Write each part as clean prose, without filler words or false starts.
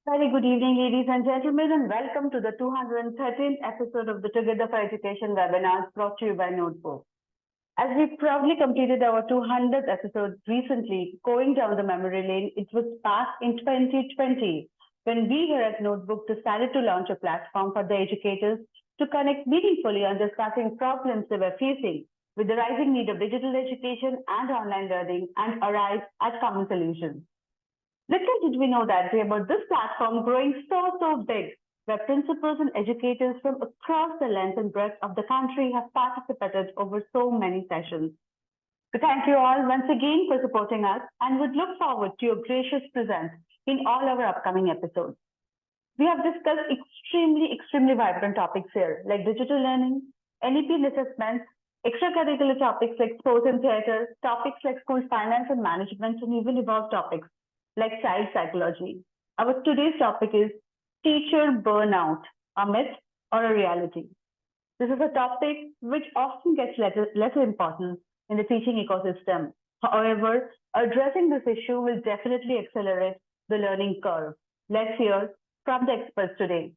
Very good evening, ladies and gentlemen, and welcome to the 213th episode of the Together for Education webinars brought to you by Notebook. As we proudly completed our 200th episode recently, going down the memory lane, it was back in 2020 when we here at Notebook decided to launch a platform for the educators to connect meaningfully on discussing problems they were facing with the rising need of digital education and online learning and arrive at common solutions. Little did we know that day about this platform growing so big, where principals and educators from across the length and breadth of the country have participated over so many sessions. So thank you all once again for supporting us and would look forward to your gracious presence in all our upcoming episodes. We have discussed extremely vibrant topics here, like digital learning, NEP and assessments, extracurricular topics like sports and theatre, topics like school finance and management, and even evolved topics like child psychology. Our today's topic is teacher burnout, a myth or a reality. This is a topic which often gets lesser importance in the teaching ecosystem. However, addressing this issue will definitely accelerate the learning curve. Let's hear from the experts today.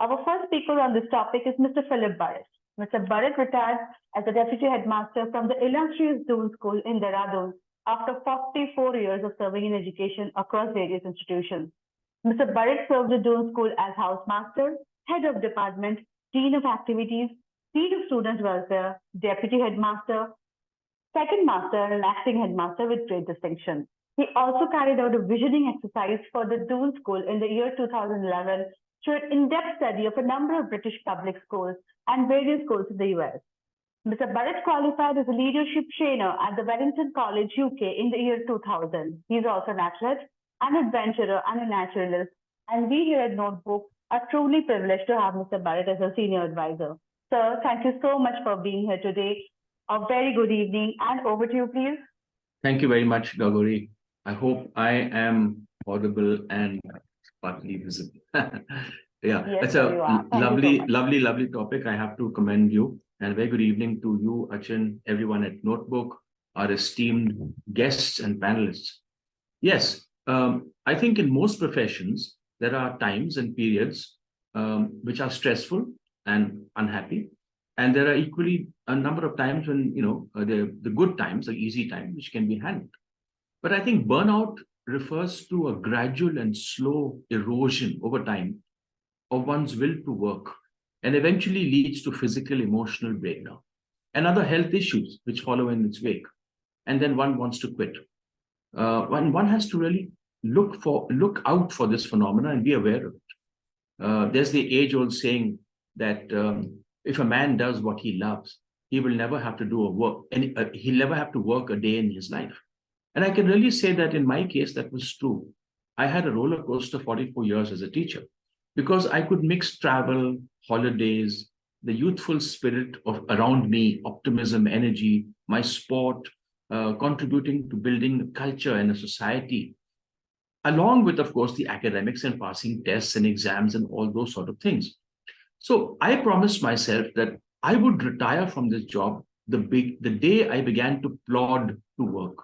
Our first speaker on this topic is Mr. Philip Burrett. Mr. Burrett retired as a deputy headmaster from the illustrious Doon School in Dehradun after 44 years of serving in education across various institutions. Mr. Burrett served the Doon School as housemaster, head of department, dean of activities, dean of student welfare, deputy headmaster, second master, and acting headmaster with great distinction. He also carried out a visioning exercise for the Doon School in the year 2011 through an in-depth study of a number of British public schools and various schools in the US. Mr. Burrett qualified as a leadership trainer at the Wellington College, UK in the year 2000. He's also an athlete, an adventurer, and a naturalist. And we here at Notebook are truly privileged to have Mr. Burrett as a senior advisor. Sir, thank you so much for being here today. A very good evening, and over to you, please. Thank you very much, Gagori. I hope I am audible and partly visible. Yes, it's you are. a Thank lovely topic. I have to commend you. And very good evening to you, Achin, everyone at Notebook, our esteemed guests and panelists. Yes, I think in most professions, there are times and periods which are stressful and unhappy. And there are equally a number of times when, the good times, the easy times, which can be handled. But I think burnout refers to a gradual and slow erosion over time of one's will to work, and eventually leads to physical, emotional breakdown and other health issues which follow in its wake. And then one wants to quit. One has to really look out for this phenomenon and be aware of it. There's the age-old saying that if a man does what he loves, he will never have to do a work, and he'll never have to work a day in his life. And I can really say that in my case, that was true. I had a roller coaster 44 years as a teacher because I could mix travel, holidays, the youthful spirit of around me, optimism, energy, my sport, contributing to building a culture and a society, along with, of course, the academics and passing tests and exams and all those sort of things. So I promised myself that I would retire from this job the day I began to plod to work.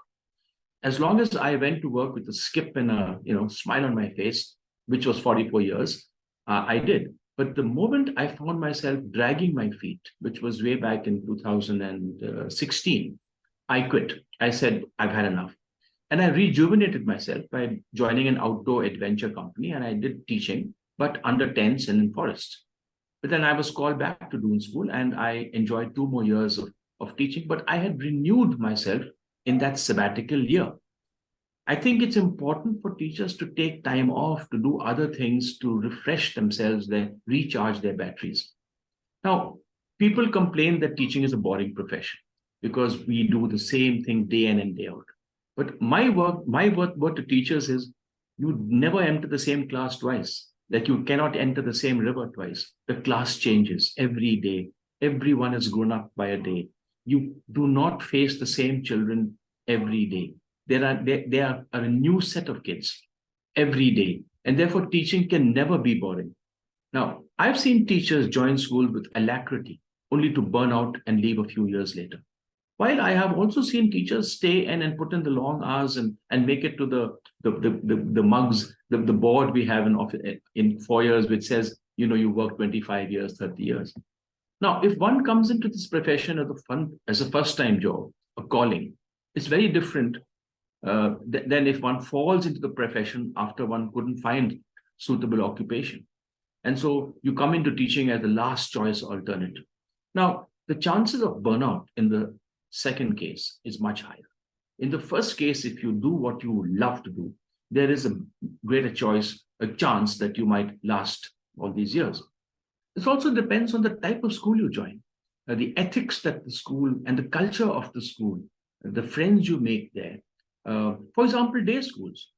As long as I went to work with a skip and a smile on my face, which was 44 years, I did. But the moment I found myself dragging my feet, which was way back in 2016, I quit. I said, I've had enough. And I rejuvenated myself by joining an outdoor adventure company, and I did teaching, but under tents and in forests. But then I was called back to Doon School, and I enjoyed 2 more years of teaching, but I had renewed myself in that sabbatical year. I think it's important for teachers to take time off, to do other things, to refresh themselves, recharge their batteries. Now, people complain that teaching is a boring profession because we do the same thing day in and day out. But my word to teachers is you never enter the same class twice. Like you cannot enter the same river twice. The class changes every day. Everyone is grown up by a day. You do not face the same children every day. There are a new set of kids every day. And therefore, teaching can never be boring. Now, I've seen teachers join school with alacrity, only to burn out and leave a few years later. While I have also seen teachers stay and put in the long hours and make it to the mugs, the board we have in 4 years, which says, you work 25 years, 30 years. Now, if one comes into this profession as a first-time job, a calling, it's very different than if one falls into the profession after one couldn't find suitable occupation. And so you come into teaching as the last choice alternative. Now, the chances of burnout in the second case is much higher. In the first case, if you do what you love to do, there is a greater chance that you might last all these years. This also depends on the type of school you join, the ethics that the school and the culture of the school, the friends you make there. For example, day schools.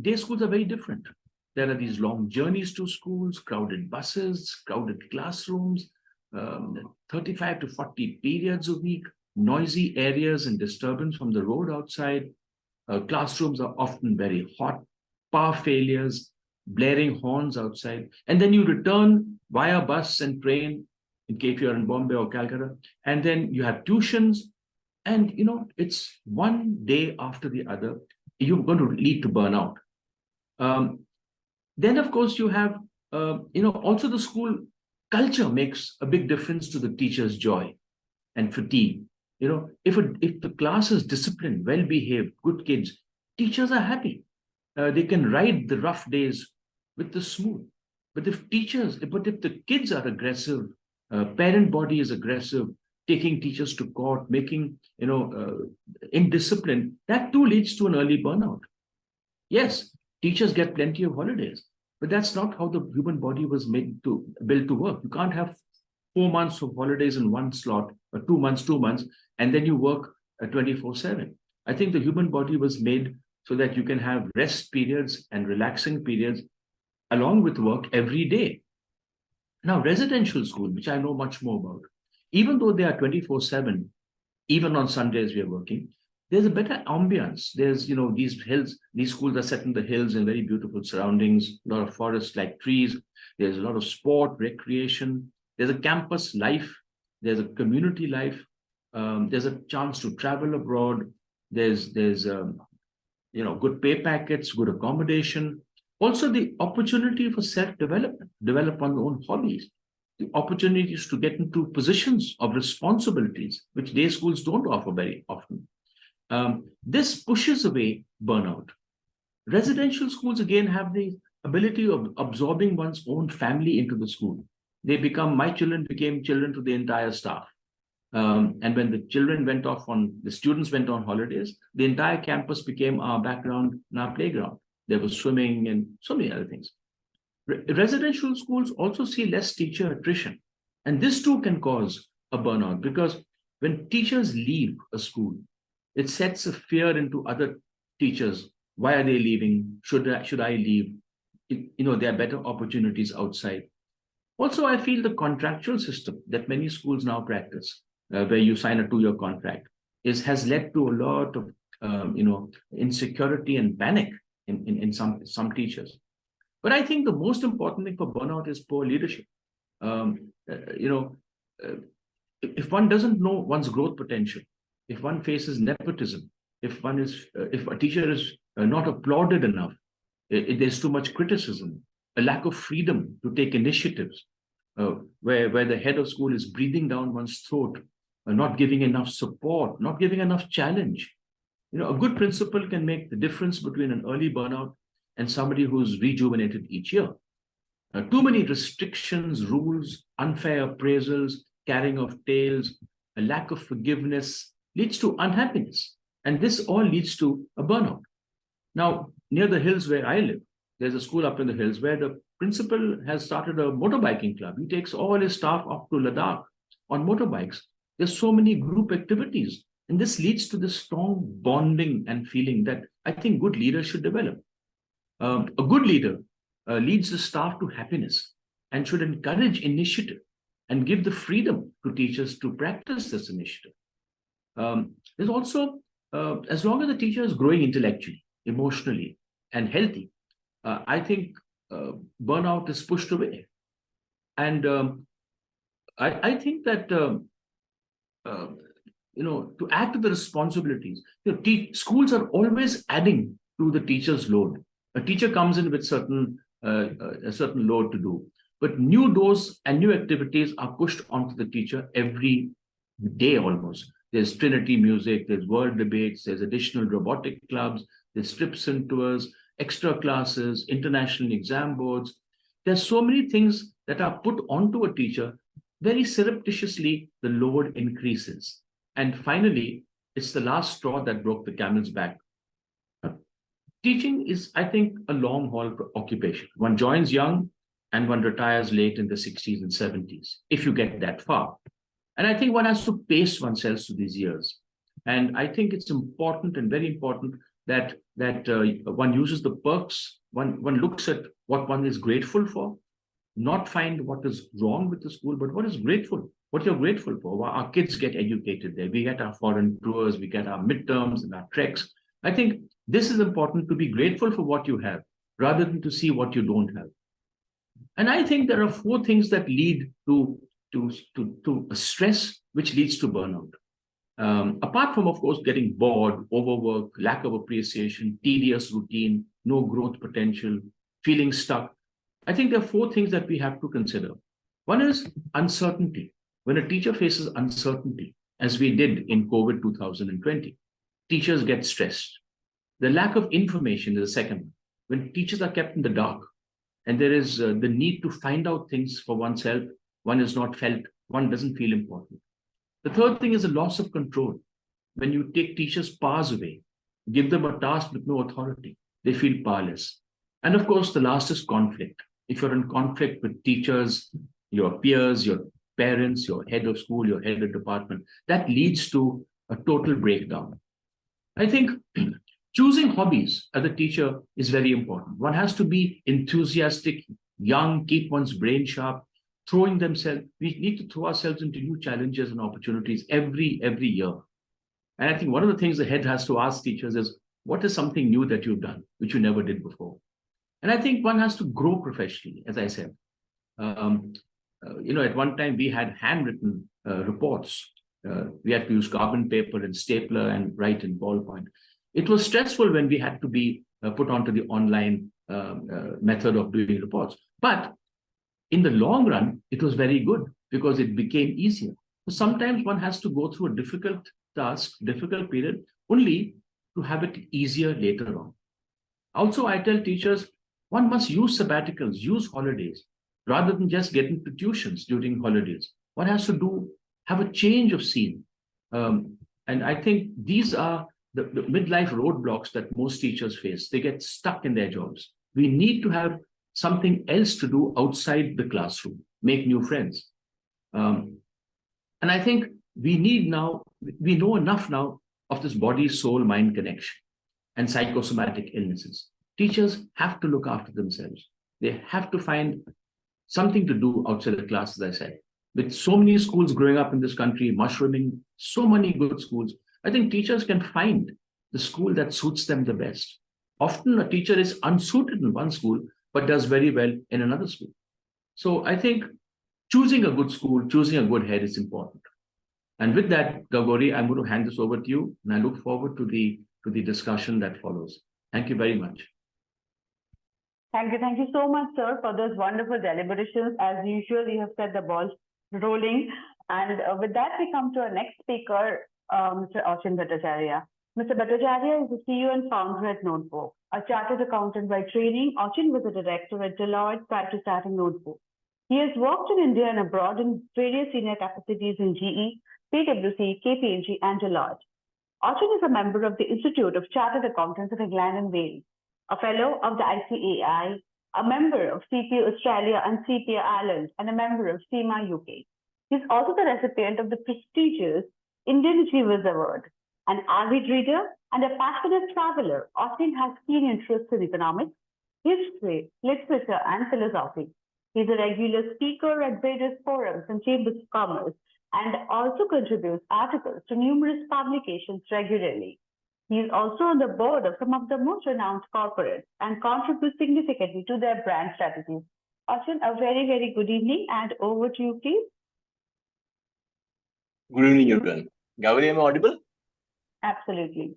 Day schools are very different. There are these long journeys to schools, crowded buses, crowded classrooms, 35 to 40 periods a week, noisy areas and disturbance from the road outside. Classrooms are often very hot, power failures, blaring horns outside. And then you return via bus and train, in case you're in Bombay or Calcutta. And then you have tuitions. And, it's one day after the other, you're going to lead to burnout. Then, of course, you have, also the school culture makes a big difference to the teacher's joy and fatigue. If the class is disciplined, well-behaved, good kids, teachers are happy. They can ride the rough days with the smooth. But if the kids are aggressive, parent body is aggressive, taking teachers to court, making, indiscipline, that too leads to an early burnout. Yes, teachers get plenty of holidays, but that's not how the human body was built to work. You can't have 4 months of holidays in one slot, or 2 months, and then you work 24/7. I think the human body was made so that you can have rest periods and relaxing periods along with work every day. Now, residential school, which I know much more about, even though they are 24/7, even on Sundays we are working, there's a better ambience. There's, these hills, these schools are set in the hills in very beautiful surroundings, a lot of forests like trees. There's a lot of sport, recreation. There's a campus life. There's a community life. There's a chance to travel abroad. There's good pay packets, good accommodation. Also, the opportunity for self-development, develop on own hobbies, the opportunities to get into positions of responsibilities, which day schools don't offer very often. This pushes away burnout. Residential schools, again, have the ability of absorbing one's own family into the school. My children became children to the entire staff. And when the students went on holidays, the entire campus became our background and our playground. There was swimming and so many other things. Residential schools also see less teacher attrition. And this too can cause a burnout, because when teachers leave a school, it sets a fear into other teachers. Why are they leaving? Should I leave? There are better opportunities outside. Also, I feel the contractual system that many schools now practice, where you sign a 2-year contract, has led to a lot of insecurity and panic in some teachers. But I think the most important thing for burnout is poor leadership. If one doesn't know one's growth potential, if one faces nepotism, if a teacher is not applauded enough, there's too much criticism, a lack of freedom to take initiatives, where the head of school is breathing down one's throat, not giving enough support, not giving enough challenge. A good principal can make the difference between an early burnout and somebody who's rejuvenated each year. Too many restrictions, rules, unfair appraisals, carrying of tales, a lack of forgiveness leads to unhappiness. And this all leads to a burnout. Now, near the hills where I live, there's a school up in the hills where the principal has started a motorbiking club. He takes all his staff up to Ladakh on motorbikes. There's so many group activities. And this leads to this strong bonding and feeling that I think good leaders should develop. A good leader leads the staff to happiness and should encourage initiative and give the freedom to teachers to practice this initiative. There's also, as long as the teacher is growing intellectually, emotionally, and healthy, I think burnout is pushed away. And I think that to add to the responsibilities. Schools are always adding to the teacher's load. A teacher comes in with a certain load to do, but new doors and new activities are pushed onto the teacher every day almost. There's Trinity music, there's world debates, there's additional robotic clubs, there's trips and tours, extra classes, international exam boards. There's so many things that are put onto a teacher. Very surreptitiously, the load increases. And finally, it's the last straw that broke the camel's back. Teaching is, I think, a long haul occupation. One joins young and one retires late in the 60s and 70s, if you get that far. And I think one has to pace oneself to these years. And I think it's important and very important that one uses the perks, one looks at what one is grateful for, not find what is wrong with the school, but what you're grateful for. Our kids get educated there. We get our foreign tours, we get our midterms and our treks. I think this is important, to be grateful for what you have rather than to see what you don't have. And I think there are 4 things that lead to stress, which leads to burnout. Apart from, of course, getting bored, overwork, lack of appreciation, tedious routine, no growth potential, feeling stuck, I think there are 4 things that we have to consider. One is uncertainty. When a teacher faces uncertainty, as we did in COVID 2020, teachers get stressed. The lack of information is the second one. When teachers are kept in the dark and there is the need to find out things for oneself, one is not felt, one doesn't feel important. The third thing is a loss of control. When you take teachers' powers away, give them a task with no authority, they feel powerless. And of course, the last is conflict. If you're in conflict with teachers, your peers, your parents, your head of school, your head of department, that leads to a total breakdown. I think choosing hobbies as a teacher is very important. One has to be enthusiastic, young, keep one's brain sharp, we need to throw ourselves into new challenges and opportunities every year. And I think one of the things the head has to ask teachers is, what is something new that you've done, which you never did before? And I think one has to grow professionally, as I said. At one time we had handwritten reports. We had to use carbon paper and stapler and write in ballpoint. It was stressful when we had to be put onto the online method of doing reports. But in the long run, it was very good because it became easier. So sometimes one has to go through a difficult task, difficult period, only to have it easier later on. Also, I tell teachers, one must use sabbaticals, use holidays, rather than just get into tuitions during holidays. One has to have a change of scene. And I think these are the midlife roadblocks that most teachers face. They get stuck in their jobs. We need to have something else to do outside the classroom, make new friends. And I think we know enough now of this body, soul, mind connection and psychosomatic illnesses. Teachers have to look after themselves. They have to find something to do outside the class, as I said. With so many schools growing up in this country, mushrooming, so many good schools, I think teachers can find the school that suits them the best. Often a teacher is unsuited in one school, but does very well in another school. So I think choosing a good school, choosing a good head is important. And with that, Gagori, I'm going to hand this over to you, and I look forward to the discussion that follows. Thank you very much. Thank you so much, sir, for those wonderful deliberations. As usual, you have set the ball rolling. And with that, we come to our next speaker, Mr. Achin Bhattacharyya. Mr. Bhattacharyya is the CEO and founder at Notebook. A chartered accountant by training, Achin was a director at Deloitte prior to starting Notebook. He has worked in India and abroad in various senior capacities in GE, PwC, KPMG, and Deloitte. Achin is a member of the Institute of Chartered Accountants of England and Wales, a fellow of the ICAI, a member of CPA Australia and CPA Ireland, and a member of CIMA UK. He is also the recipient of the prestigious Indian Achievers Award. An avid reader and a passionate traveler, Achin has keen interests in economics, history, literature, and philosophy. He is a regular speaker at various forums and chambers of commerce and also contributes articles to numerous publications regularly. He is also on the board of some of the most renowned corporates and contributes significantly to their brand strategies. Achin, a very, very good evening, and over to you, please. Good evening, everyone. Gauri, am I audible? Absolutely.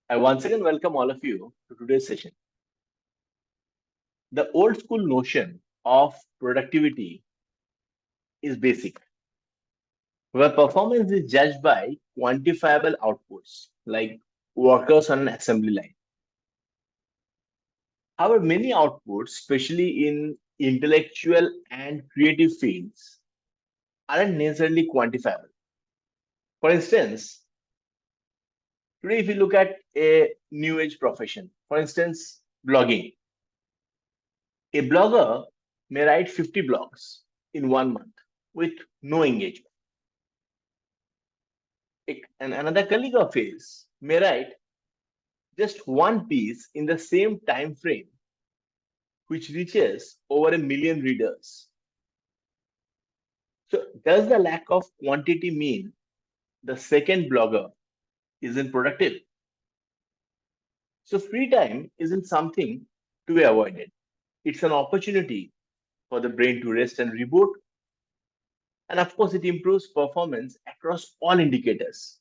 I once again welcome all of you to today's session. The old school notion of productivity is basic, where performance is judged by quantifiable outputs like workers on an assembly line. However, many outputs, especially in intellectual and creative fields, aren't necessarily quantifiable. For instance, today if you look at a new age profession, for instance, blogging, a blogger may write 50 blogs in 1 month with no engagement. And another colleague of his may write just one piece in the same time frame, which reaches over 1 million readers. So, does the lack of quantity mean the second blogger isn't productive? So, free time isn't something to be avoided. It's an opportunity for the brain to rest and reboot. And of course, it improves performance across all indicators.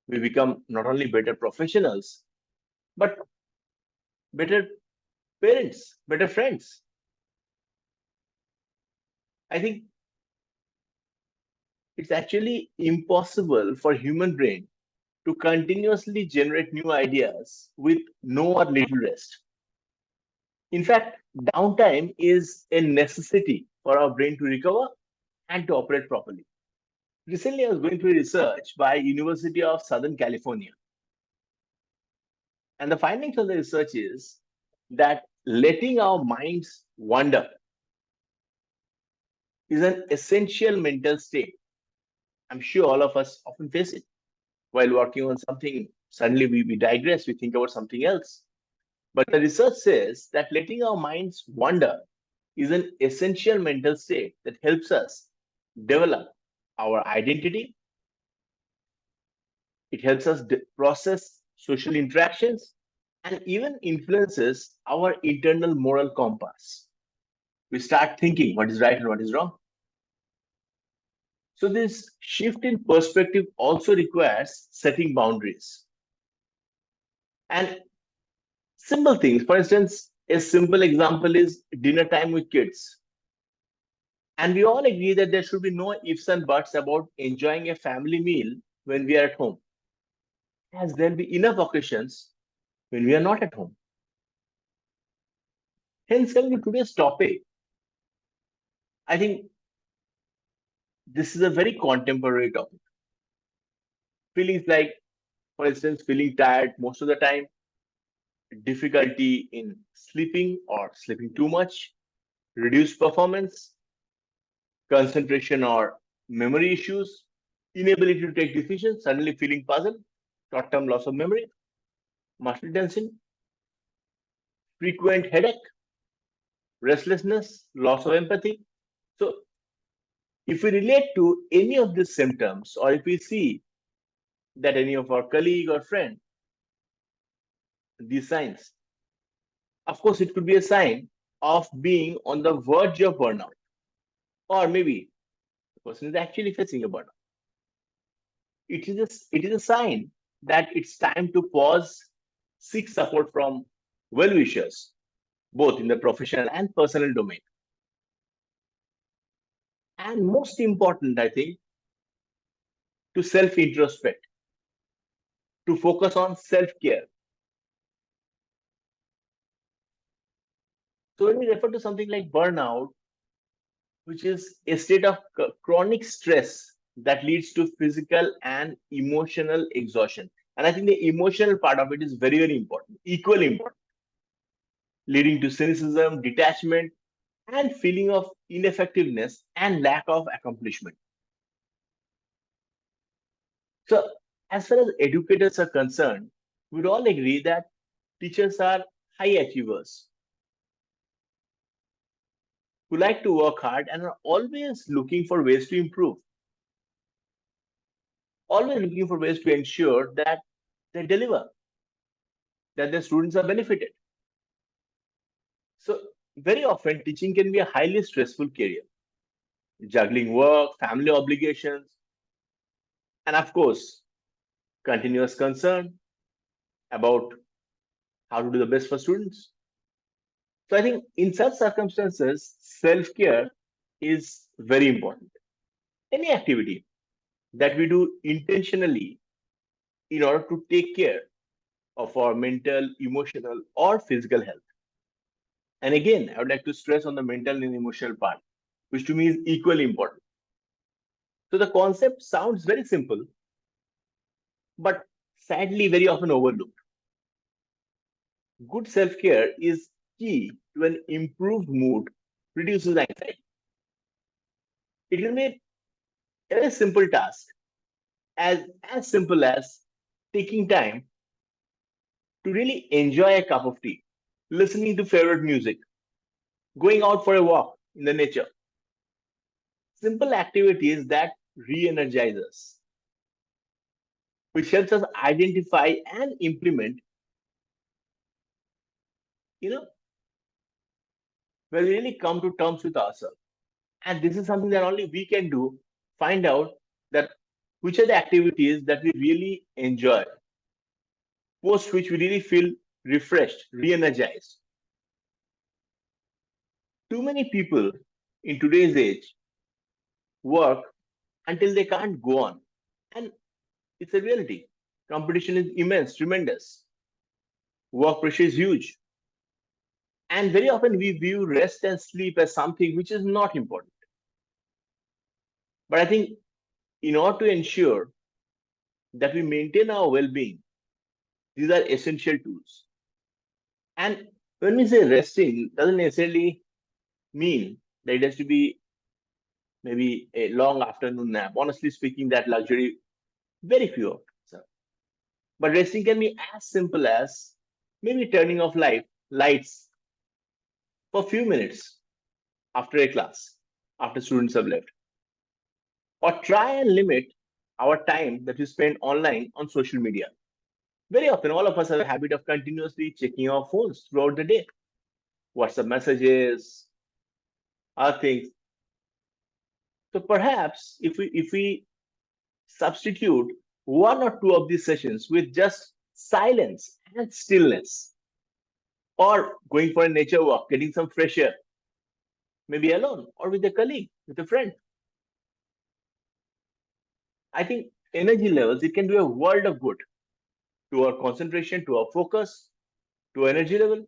We become not only better professionals, but better parents, better friends. I think it's actually impossible for human brain to continuously generate new ideas with no or little rest. In fact, downtime is a necessity for our brain to recover and to operate properly. Recently, I was going through research by University of Southern California, and the findings of the research is that letting our minds wander is an essential mental state. I'm sure all of us often face it. While working on something, suddenly we digress, we think about something else. But the research says that letting our minds wander is an essential mental state that helps us develop our identity. It helps us process social interactions and even influences our internal moral compass. We start thinking what is right and what is wrong. So, this shift in perspective also requires setting boundaries. And simple things, for instance, a simple example is dinner time with kids. And we all agree that there should be no ifs and buts about enjoying a family meal when we are at home, as there'll be enough occasions when we are not at home. Hence, coming to today's topic, I think this is a very contemporary topic. Feelings like, for instance, feeling tired most of the time, difficulty in sleeping or sleeping too much, reduced performance, concentration or memory issues, inability to take decisions, suddenly feeling puzzled, short term loss of memory, muscle tension, frequent headache, restlessness, loss of empathy. So, if we relate to any of these symptoms, or if we see that any of our colleague or friend, these signs, of course, it could be a sign of being on the verge of burnout, or maybe the person is actually facing a burnout. It is a sign that it's time to pause, seek support from well wishers, both in the professional and personal domain. And most important, I think, to self introspect, to focus on self care. So, when we refer to something like burnout, which is a state of chronic stress that leads to physical and emotional exhaustion. And I think the emotional part of it is very, very important, equally important, leading to cynicism, detachment, and feeling of ineffectiveness and lack of accomplishment. So, as far as educators are concerned, we'd all agree that teachers are high achievers who like to work hard and are always looking for ways to improve, always looking for ways to ensure that they deliver, that their students are benefited. So, very often, teaching can be a highly stressful career, juggling work, family obligations, And of course, continuous concern about how to do the best for students. So I think in such circumstances, self-care is very important. Any activity that we do intentionally in order to take care of our mental, emotional, or physical health. And again, I would like to stress on the mental and emotional part, which to me is equally important. So the concept sounds very simple, but sadly very often overlooked. Good self-care is key to an improved mood, reduces anxiety. It can be a very simple task, as simple as taking time to really enjoy a cup of tea, listening to favorite music, going out for a walk in the nature. Simple activities that re-energize us, which helps us identify and implement, you know, where we really come to terms with ourselves. And this is something that only we can do, find out that which are the activities that we really enjoy, post which we really feel refreshed, re-energized. Too many people in today's age work until they can't go on. And it's a reality. Competition is immense, tremendous. Work pressure is huge. And very often we view rest and sleep as something which is not important. But I think in order to ensure that we maintain our well-being, these are essential tools. And when we say resting, doesn't necessarily mean that it has to be maybe a long afternoon nap. Honestly speaking, that luxury, very few of us have. But resting can be as simple as maybe turning off lights for a few minutes after a class, after students have left. Or try and limit our time that we spend online on social media. Very often, all of us have a habit of continuously checking our phones throughout the day. WhatsApp messages, other things. So perhaps if we substitute one or two of these sessions with just silence and stillness, or going for a nature walk, getting some fresh air, maybe alone or with a colleague, with a friend, I think energy levels, it can do a world of good to our concentration, to our focus, to our energy level.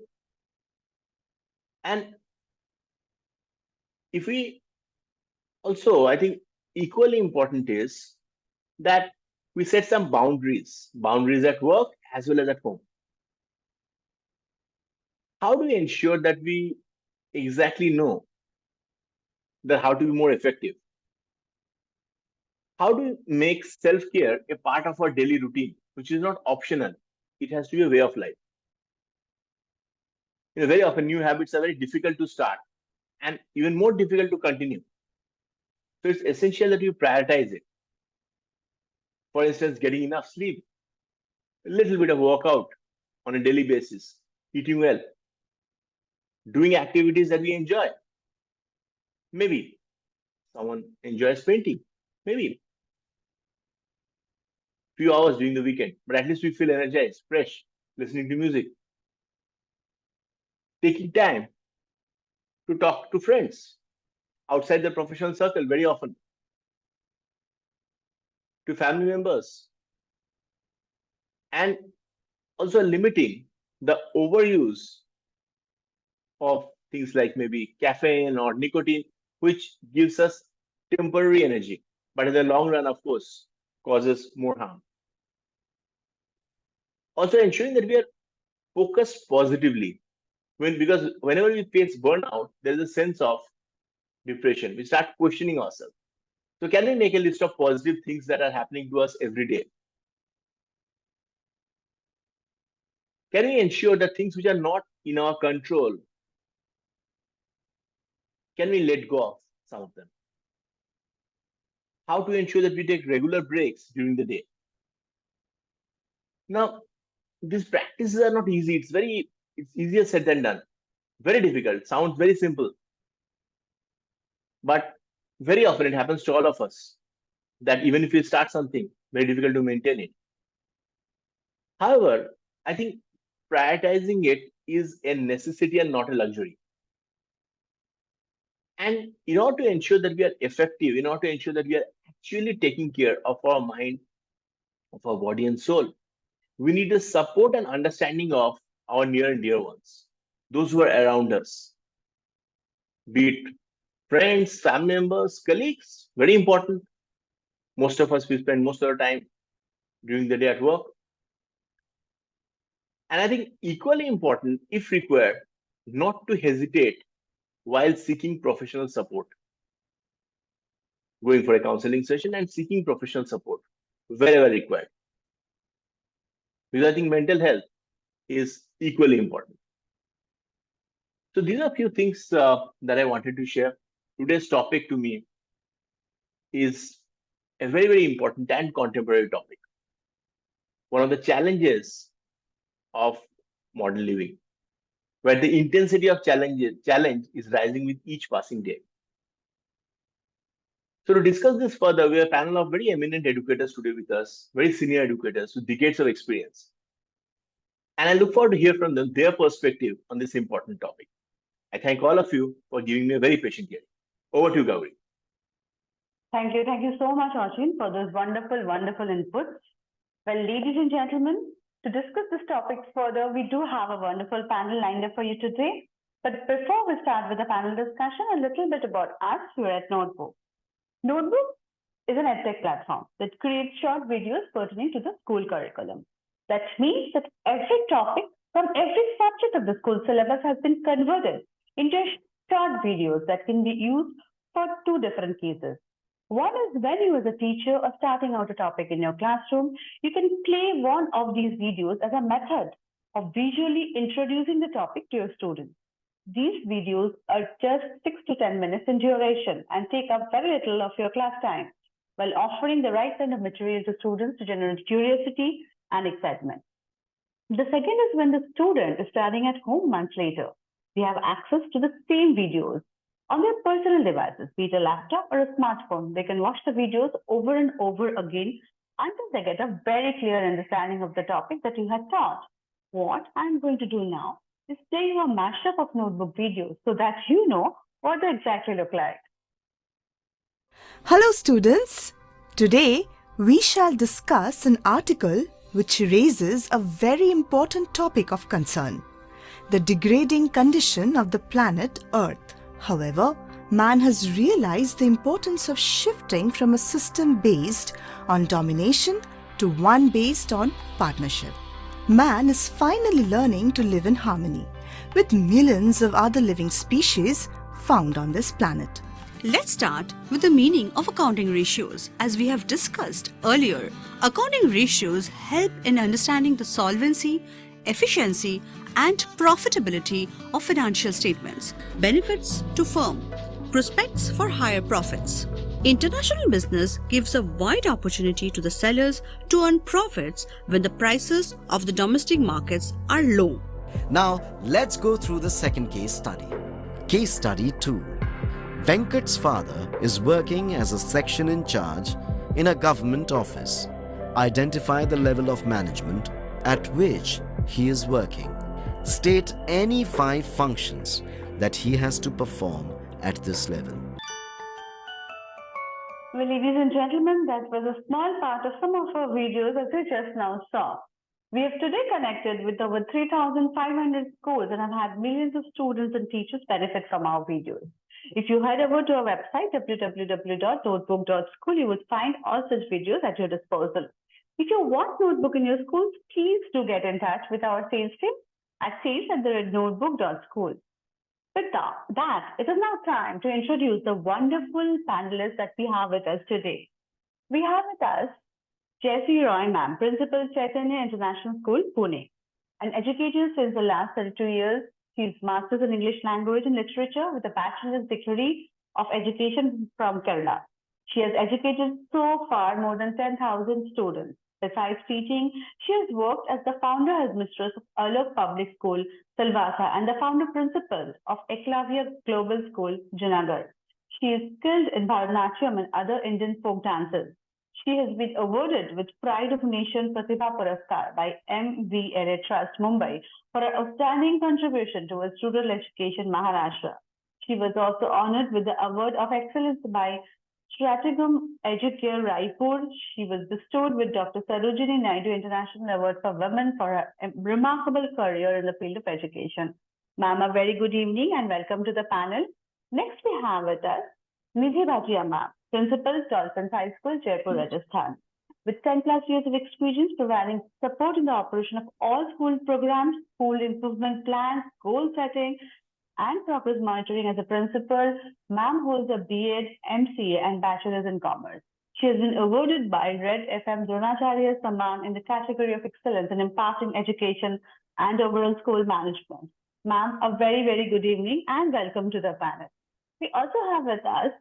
And if we also, I think equally important is that we set some boundaries at work as well as at home. How do we ensure that we exactly know that how to be more effective? How do we make self-care a part of our daily routine, which is not optional? It has to be a way of life. Very often new habits are very difficult to start and even more difficult to continue. So it's essential that you prioritize it. For instance, getting enough sleep, a little bit of workout on a daily basis, eating well, doing activities that we enjoy. Maybe someone enjoys painting, maybe few hours during the weekend, but at least we feel energized, fresh, listening to music, taking time to talk to friends outside the professional circle very often, to family members, and also limiting the overuse of things like maybe caffeine or nicotine, which gives us temporary energy, but in the long run, of course, causes more harm. Also ensuring that we are focused positively, because whenever we face burnout, there is a sense of depression. We start questioning ourselves. So can we make a list of positive things that are happening to us every day? Can we ensure that things which are not in our control, can we let go of some of them? How to ensure that we take regular breaks during the day? Now, these practices are not easy. It's easier said than done. Very difficult. Sounds very simple. But very often it happens to all of us that even if we start something, very difficult to maintain it. However, I think prioritizing it is a necessity and not a luxury. And in order to ensure that we are effective, in order to ensure that we are actually taking care of our mind, of our body and soul, we need the support and understanding of our near and dear ones, those who are around us, be it friends, family members, colleagues, very important. Most of us, we spend most of our time during the day at work. And I think equally important, if required, not to hesitate while seeking professional support, going for a counseling session and seeking professional support wherever required. Because I think mental health is equally important. So these are a few things that I wanted to share. Today's topic to me is a very, very important and contemporary topic. One of the challenges of modern living, where the intensity of challenge is rising with each passing day. So to discuss this further, we have a panel of very eminent educators today with us, very senior educators with decades of experience. And I look forward to hear from them their perspective on this important topic. I thank all of you for giving me a very patient hearing. Over to you, Gauri. Thank you. Thank you so much, Achin, for those wonderful, wonderful inputs. Well, ladies and gentlemen, to discuss this topic further, we do have a wonderful panel lined up for you today. But before we start with the panel discussion, a little bit about us here at Notebook. Notebook is an edtech platform that creates short videos pertaining to the school curriculum. That means that every topic from every subject of the school syllabus has been converted into short videos that can be used for two different cases. One is when you as a teacher are starting out a topic in your classroom, you can play one of these videos as a method of visually introducing the topic to your students. These videos are just 6 to 10 minutes in duration and take up very little of your class time, while offering the right kind of material to students to generate curiosity and excitement. The second is when the student is studying at home months later. They have access to the same videos on their personal devices, be it a laptop or a smartphone. They can watch the videos over and over again until they get a very clear understanding of the topic that you had taught. What I'm going to do now is play you a mashup of notebook videos so that you know what they exactly look like. Hello students! Today we shall discuss an article which raises a very important topic of concern: the degrading condition of the planet Earth. However, man has realized the importance of shifting from a system based on domination to one based on partnership. Man is finally learning to live in harmony with millions of other living species found on this planet. Let's start with the meaning of accounting ratios. As we have discussed earlier, accounting ratios help in understanding the solvency, efficiency, and profitability of financial statements. Benefits to firm, prospects for higher profits. International business gives a wide opportunity to the sellers to earn profits when the prices of the domestic markets are low. Now, let's go through the second case study. Case study 2. Venkat's father is working as a section in charge in a government office. Identify the level of management at which he is working. State any 5 functions that he has to perform at this level. Well, ladies and gentlemen, that was a small part of some of our videos as you just now saw. We have today connected with over 3,500 schools and have had millions of students and teachers benefit from our videos. If you head over to our website, www.notebook.school, you will find all such videos at your disposal. If you want Notebook in your schools, please do get in touch with our sales team at sales@notebook.school. With that, it is now time to introduce the wonderful panelists that we have with us today. We have with us Jessy Roy, ma'am, Principal, Chaitanya International School, Pune. An educator since the last 32 years. She's Master's in English Language and Literature with a Bachelor's degree of Education from Kerala. She has educated so far more than 10,000 students. Besides teaching, she has worked as the founder headmistress of Alok Public School, Silvassa, and the founder principal of Eklavya Global School, Junagadh. She is skilled in Bharatanatyam and other Indian folk dances. She has been awarded with Pride of Nation Pratibha Puraskar by MVLA Trust, Mumbai, for her outstanding contribution towards rural education, Maharashtra. She was also honored with the Award of Excellence by Strategum Educare Raipur. She was bestowed with Dr. Sarojini Naidu International Award for Women for her remarkable career in the field of education. Ma'am, a very good evening and welcome to the panel. Next we have with us Nidhi Bhatia ma'am, Principal, Dolphins High School, Jaipur, Rajasthan. With 10 plus years of experience providing support in the operation of all school programs, school improvement plans, goal setting, and progress monitoring as a principal, ma'am holds a B.Ed, MCA, and Bachelor's in Commerce. She has been awarded by Red FM Dronacharya Samman in the category of excellence in imparting education and overall school management. Ma'am, a very, very good evening and welcome to the panel. We also have with us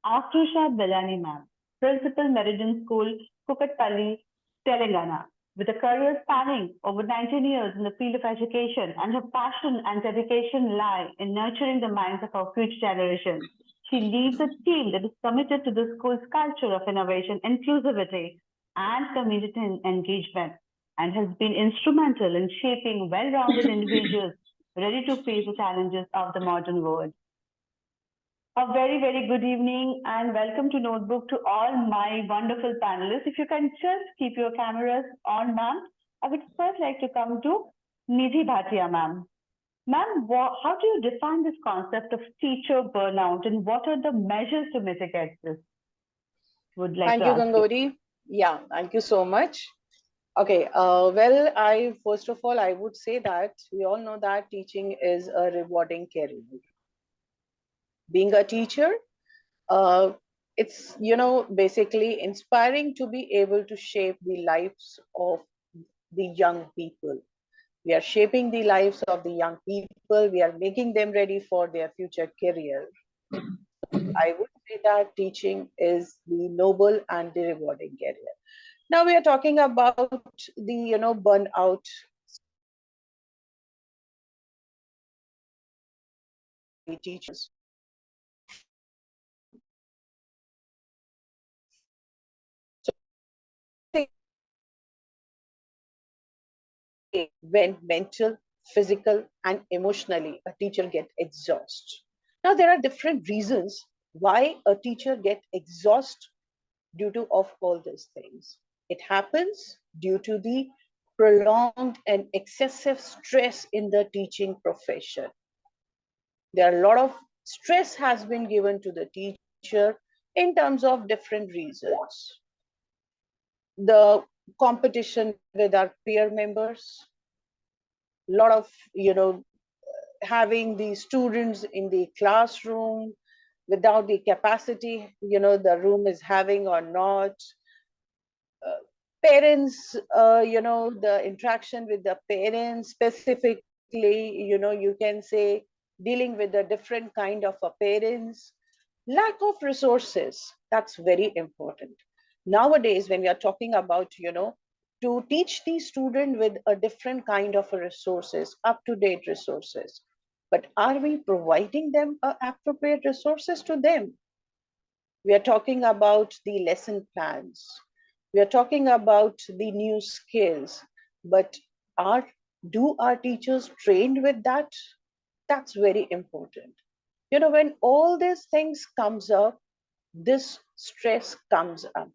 Aakrusha Bellaney ma'am, Principal, Meridian School, Kukatpally, Telangana. With a career spanning over 19 years in the field of education, and her passion and dedication lie in nurturing the minds of our future generations. She leads a team that is committed to the school's culture of innovation, inclusivity, and community engagement, and has been instrumental in shaping well-rounded individuals ready to face the challenges of the modern world. A very, very good evening and welcome to Notebook to all my wonderful panelists. If you can just keep your cameras on, ma'am. I would first like to come to Nidhi Bhatia, ma'am. Ma'am, how do you define this concept of teacher burnout and what are the measures to mitigate this? Would like Thank to you, ask Gangori. Yeah, thank you so much. Okay, well, first of all, I would say that we all know that teaching is a rewarding career. Being a teacher, it's, basically inspiring to be able to shape the lives of the young people. We are shaping the lives of the young people. We are making them ready for their future career. I would say that teaching is the noble and the rewarding career. Now we are talking about the, burnout teachers. When mental, physical, and emotionally a teacher get exhausted. Now there are different reasons why a teacher get exhausted due to of all these things. It happens due to the prolonged and excessive stress in the teaching profession. There are a lot of stress has been given to the teacher in terms of different reasons. The competition with our peer members, a lot of, having the students in the classroom without the capacity, the room is having or not. Parents, the interaction with the parents, specifically, you can say dealing with a different kind of a parents. Lack of resources, that's very important. Nowadays, when we are talking about, to teach the student with a different kind of resources, up-to-date resources, but are we providing them appropriate resources to them? We are talking about the lesson plans. We are talking about the new skills, but do our teachers trained with that? That's very important. When all these things comes up, this stress comes up.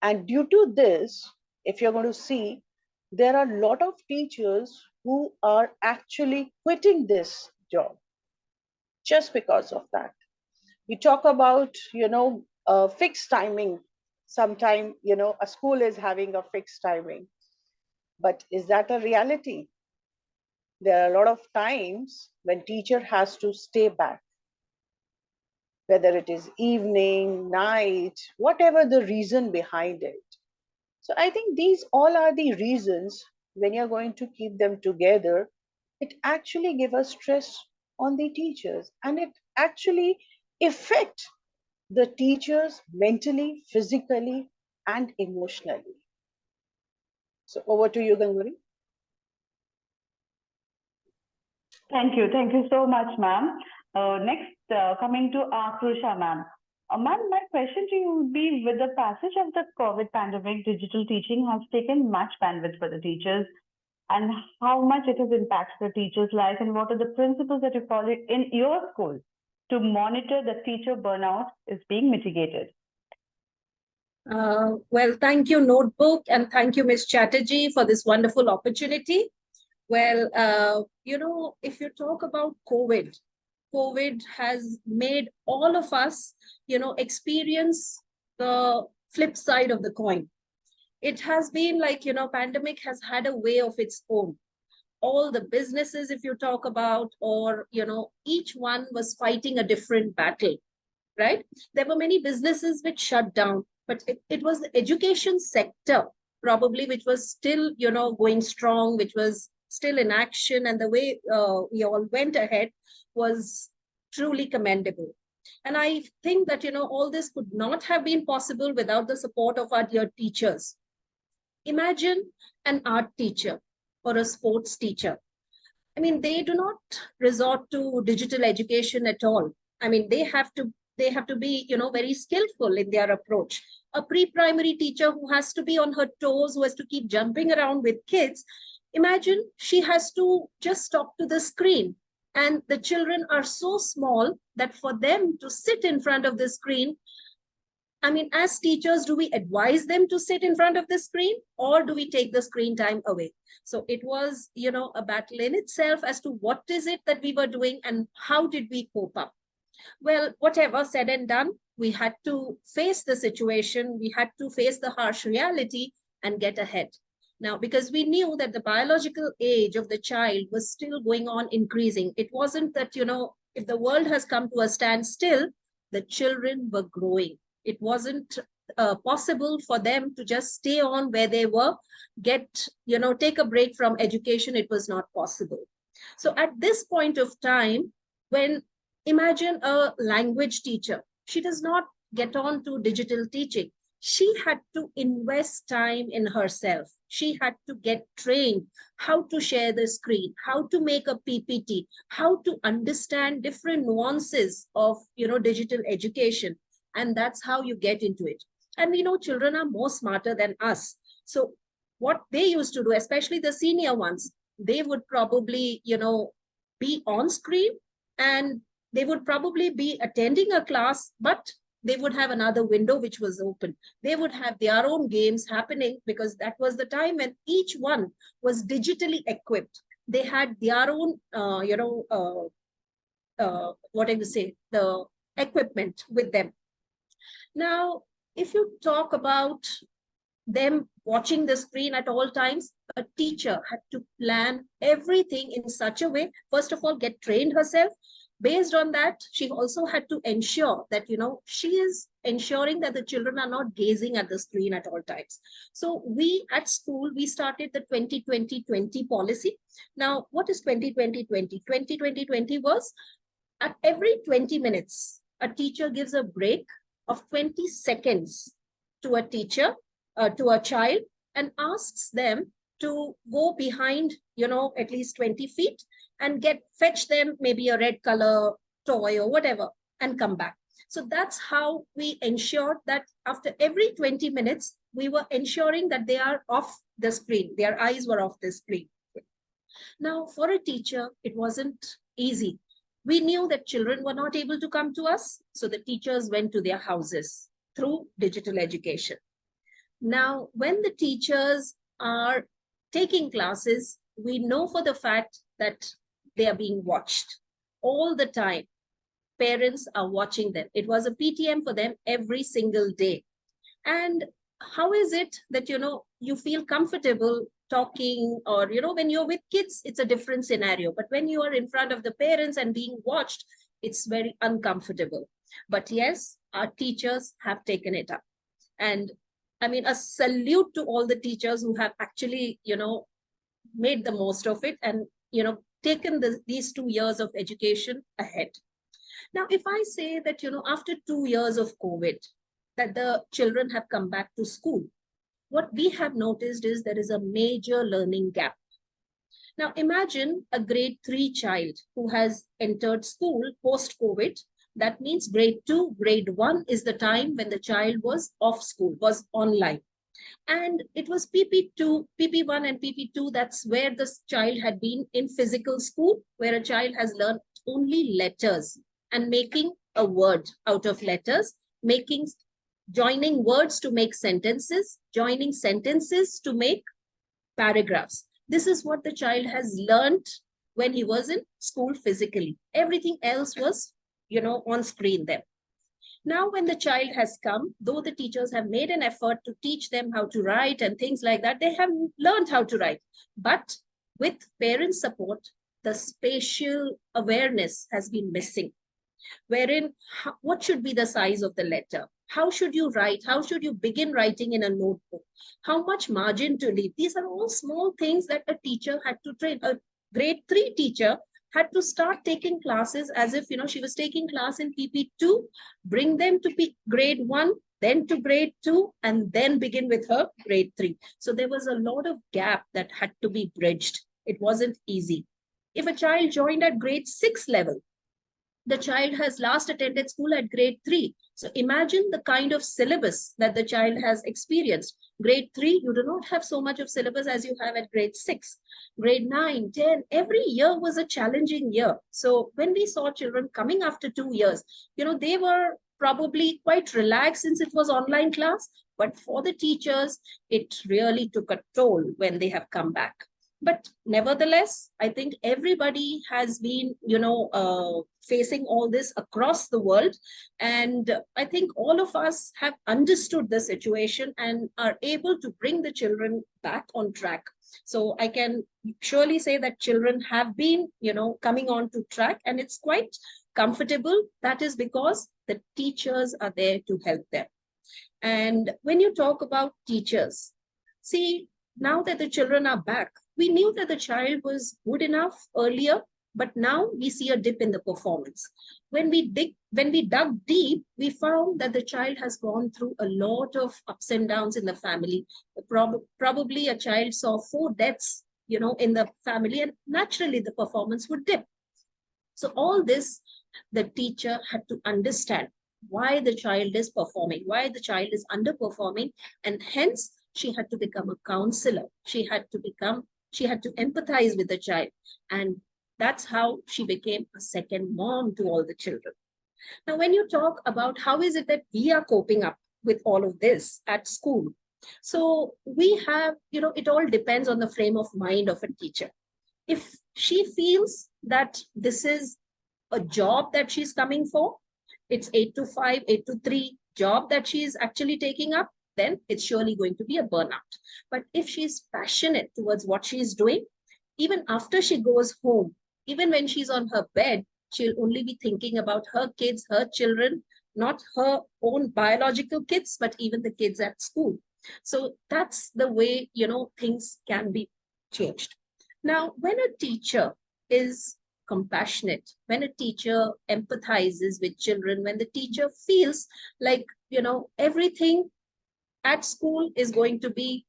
And due to this, if you're going to see, there are a lot of teachers who are actually quitting this job just because of that. We talk about, fixed timing. Sometime, a school is having a fixed timing, but is that a reality? There are a lot of times when teacher has to stay back, whether it is evening, night, whatever the reason behind it. So I think these all are the reasons when you're going to keep them together, it actually gives us stress on the teachers and it actually affect the teachers mentally, physically, and emotionally. So over to you, Ganguri. Thank you so much, ma'am. Next, coming to Aakrusha, ma'am. Ma'am, my question to you would be, with the passage of the COVID pandemic, digital teaching has taken much bandwidth for the teachers, and how much it has impacted the teacher's life, and what are the principles that you follow in your school to monitor the teacher burnout is being mitigated? Well, thank you, Notebook, and thank you, Ms. Chatterjee, for this wonderful opportunity. Well, if you talk about COVID has made all of us, experience the flip side of the coin. It has been like, pandemic has had a way of its own. All the businesses, if you talk about, or, each one was fighting a different battle, right? There were many businesses which shut down, but it was the education sector probably which was still, going strong, which was still in action, and the way we all went ahead was truly commendable. And I think that, all this could not have been possible without the support of our dear teachers. Imagine an art teacher or a sports teacher. I mean, they do not resort to digital education at all. I mean, they have to be, very skillful in their approach. A pre-primary teacher who has to be on her toes, who has to keep jumping around with kids. Imagine she has to just talk to the screen, and the children are so small that for them to sit in front of the screen, I mean, as teachers, do we advise them to sit in front of the screen, or do we take the screen time away? So it was, a battle in itself as to what is it that we were doing and how did we cope up? Well, whatever said and done, we had to face the situation. We had to face the harsh reality and get ahead. Now, because we knew that the biological age of the child was still going on increasing. It wasn't that, if the world has come to a standstill, the children were growing. It wasn't possible for them to just stay on where they were, take a break from education. It was not possible. So at this point of time, when imagine a language teacher, she does not get on to digital teaching. She had to invest time in herself. She had to get trained how to share the screen, how to make a PPT, how to understand different nuances of, digital education. And that's how you get into it. And we know children are more smarter than us. So what they used to do, especially the senior ones, they would probably, be on screen, and they would probably be attending a class, but they would have another window which was open. They would have their own games happening, because that was the time when each one was digitally equipped. They had their own, the equipment with them. Now, if you talk about them watching the screen at all times, a teacher had to plan everything in such a way, first of all, get trained herself. Based on that, she also had to ensure that, she is ensuring that the children are not gazing at the screen at all times. So we at school, we started the 20-20-20 policy. Now, what is 20-20-20? 20-20-20 was at every 20 minutes, a teacher gives a break of 20 seconds to a teacher, to a child, and asks them to go behind, at least 20 feet and fetch them maybe a red color toy or whatever and come back. So that's how we ensured that after every 20 minutes, we were ensuring that they are off the screen. Their eyes were off the screen. Now, for a teacher, it wasn't easy. We knew that children were not able to come to us, so the teachers went to their houses through digital education. Now, when the teachers are taking classes, we know for the fact that they are being watched all the time. Parents are watching them. It was a PTM for them every single day. And how is it that, you feel comfortable talking, or, when you're with kids, it's a different scenario. But when you are in front of the parents and being watched, it's very uncomfortable. But yes, our teachers have taken it up. And I mean, a salute to all the teachers who have actually, made the most of it and, taken these 2 years of education ahead. Now, if I say that, after 2 years of COVID, that the children have come back to school, what we have noticed is there is a major learning gap. Now, imagine a grade 3 child who has entered school post-COVID, That means grade 2, grade 1 is the time when the child was off school, was online. And it was PP2, PP1 and PP2, that's where the child had been in physical school, where a child has learned only letters and making a word out of letters, joining words to make sentences, joining sentences to make paragraphs. This is what the child has learned when he was in school physically. Everything else was, on screen there. Now, when the child has come, though the teachers have made an effort to teach them how to write and things like that, they have learned how to write. But with parent support, the spatial awareness has been missing, wherein what should be the size of the letter? How should you write? How should you begin writing in a notebook? How much margin to leave? These are all small things that a teacher had to train. A grade 3 teacher had to start taking classes as if, she was taking class in PP2, bring them to grade 1, then to grade 2, and then begin with her grade 3. So there was a lot of gap that had to be bridged. It wasn't easy. If a child joined at grade 6 level, the child has last attended school at grade 3. So imagine the kind of syllabus that the child has experienced. Grade 3, you do not have so much of syllabus as you have at grade 6. Grade 9, 10, every year was a challenging year. So when we saw children coming after 2 years, they were probably quite relaxed since it was online class. But for the teachers, it really took a toll when they have come back. But nevertheless, I think everybody has been, facing all this across the world. And I think all of us have understood the situation and are able to bring the children back on track. So I can surely say that children have been, coming on to track, and it's quite comfortable. That is because the teachers are there to help them. And when you talk about teachers, see, now that the children are back, we knew that the child was good enough earlier, but now we see a dip in the performance. When we dug deep, we found that the child has gone through a lot of ups and downs in the family. Probably a child saw 4 deaths, in the family, and naturally the performance would dip. So all this, the teacher had to understand why the child is performing, why the child is underperforming, and hence she had to become a counselor. She had to empathize with the child. And that's how she became a second mom to all the children. Now, when you talk about how is it that we are coping up with all of this at school, so we have, it all depends on the frame of mind of a teacher. If she feels that this is a job that she's coming for, it's 8 to 5, 8 to 3 job that she's actually taking up, then it's surely going to be a burnout. But if she's passionate towards what she's doing, even after she goes home, even when she's on her bed, she'll only be thinking about her kids, her children, not her own biological kids, but even the kids at school. So that's the way, things can be changed. Now, when a teacher is compassionate, when a teacher empathizes with children, when the teacher feels like, everything at school is going to be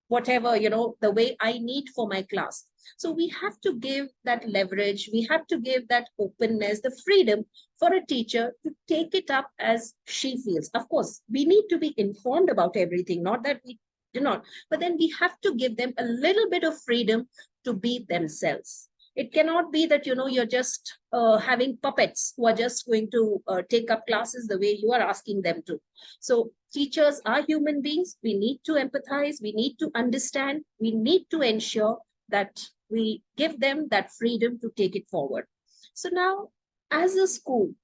whatever, the way I need for my class. So we have to give that leverage. We have to give that openness, the freedom for a teacher to take it up as she feels. Of course, we need to be informed about everything, not that we do not, but then we have to give them a little bit of freedom to be themselves. It cannot be that, you're just having puppets who are just going to take up classes the way you are asking them to. So teachers are human beings. We need to empathize. We need to understand. We need to ensure that we give them that freedom to take it forward. So now, as a school,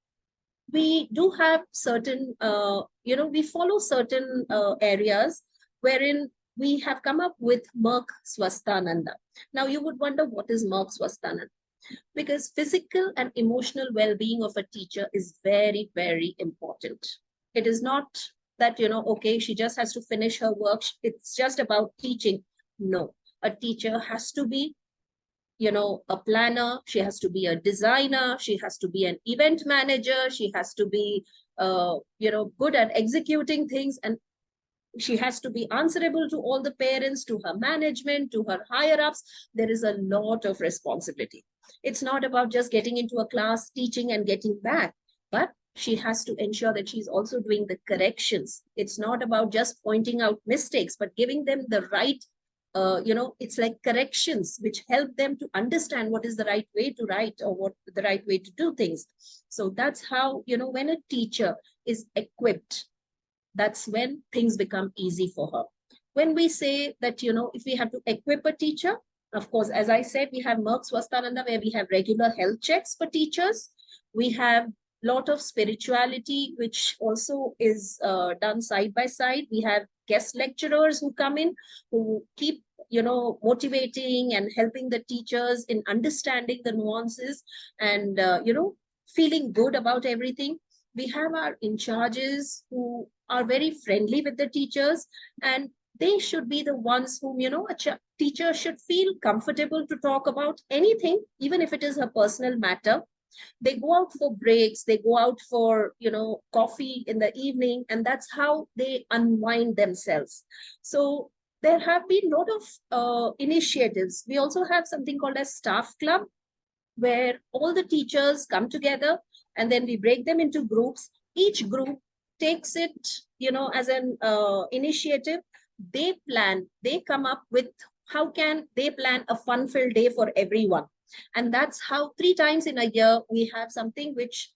we do have certain, we follow certain areas wherein we have come up with Merck Swasthananda. Now, you would wonder, what is Merck Swasthananda? Because physical and emotional well-being of a teacher is very, very important. It is not that, okay, she just has to finish her work. It's just about teaching. No, a teacher has to be, a planner. She has to be a designer. She has to be an event manager. She has to be, good at executing things. And she has to be answerable to all the parents, to her management, to her higher ups. There is a lot of responsibility. It's not about just getting into a class, teaching and getting back, but she has to ensure that she's also doing the corrections. It's not about just pointing out mistakes, but giving them the right, it's like corrections which help them to understand what is the right way to write or what the right way to do things. So that's how, when a teacher is equipped, that's when things become easy for her. When we say that, if we have to equip a teacher, of course, as I said, we have Merck Swastananda, where we have regular health checks for teachers. We have lot of spirituality, which also is done side by side. We have guest lecturers who come in, who keep, motivating and helping the teachers in understanding the nuances and, feeling good about everything. We have our in charges who are very friendly with the teachers, and they should be the ones whom, a teacher should feel comfortable to talk about anything, even if it is a personal matter. They go out for breaks, they go out for, coffee in the evening, and that's how they unwind themselves. So there have been a lot of initiatives. We also have something called a staff club, where all the teachers come together and then we break them into groups. Each group takes it, as an initiative. They come up with how can they plan a fun-filled day for everyone. And that's how 3 times in a year we have something which,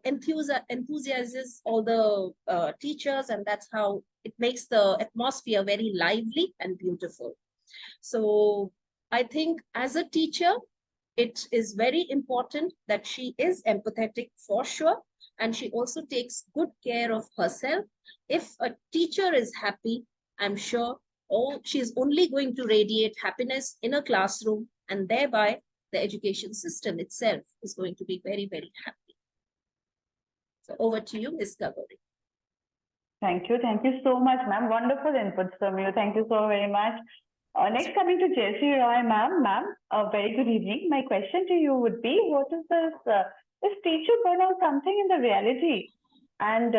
enthusiasms all the teachers, and that's how it makes the atmosphere very lively and beautiful. So I think as a teacher, it is very important that she is empathetic for sure, and she also takes good care of herself. If a teacher is happy, I'm sure she's only going to radiate happiness in a classroom, and thereby the education system itself is going to be very, very happy. So over to you, Ms. Gagori. Thank you. Thank you so much, ma'am. Wonderful inputs from you. Thank you so very much. Next, coming to Jessy Roy, ma'am. Ma'am, a very good evening. My question to you would be, what is this? Is teacher burnout something in the reality? And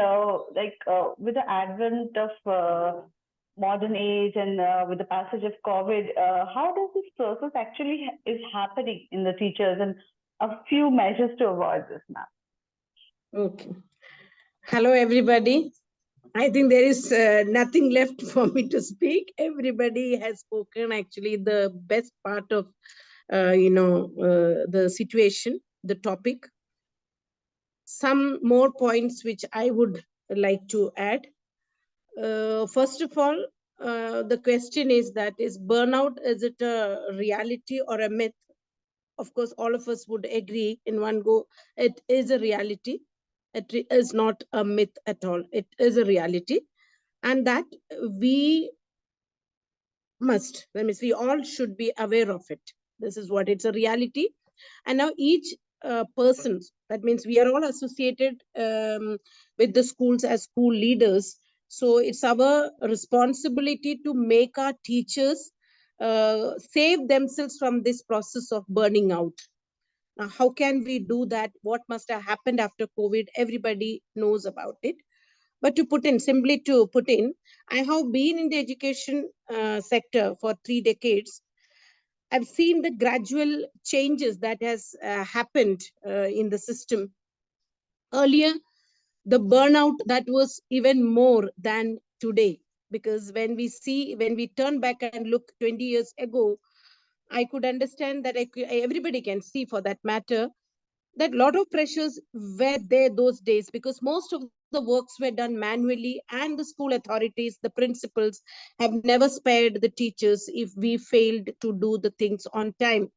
with the advent of modern age and with the passage of COVID, how does this process actually is happening in the teachers, and a few measures to avoid this, ma'am? Okay. Hello, everybody. I think there is nothing left for me to speak. Everybody has spoken actually the best part of, the situation, the topic. Some more points which I would like to add. First of all, the question is that is burnout, is it a reality or a myth? Of course, all of us would agree in one go, it is a reality. It is not a myth at all. It is a reality. And that we must, that means we all should be aware of it. This is what it's a reality. And now each person, that means we are all associated with the schools as school leaders. So it's our responsibility to make our teachers save themselves from this process of burning out. Now, how can we do that? What must have happened after COVID? Everybody knows about it. But simply to put in, I have been in the education sector for 3 decades. I've seen the gradual changes that has happened in the system. Earlier, the burnout that was even more than today, because when we turn back and look 20 years ago, I could understand that everybody can see, for that matter, that a lot of pressures were there those days, because most of the works were done manually, and the school authorities, the principals, have never spared the teachers if we failed to do the things on time.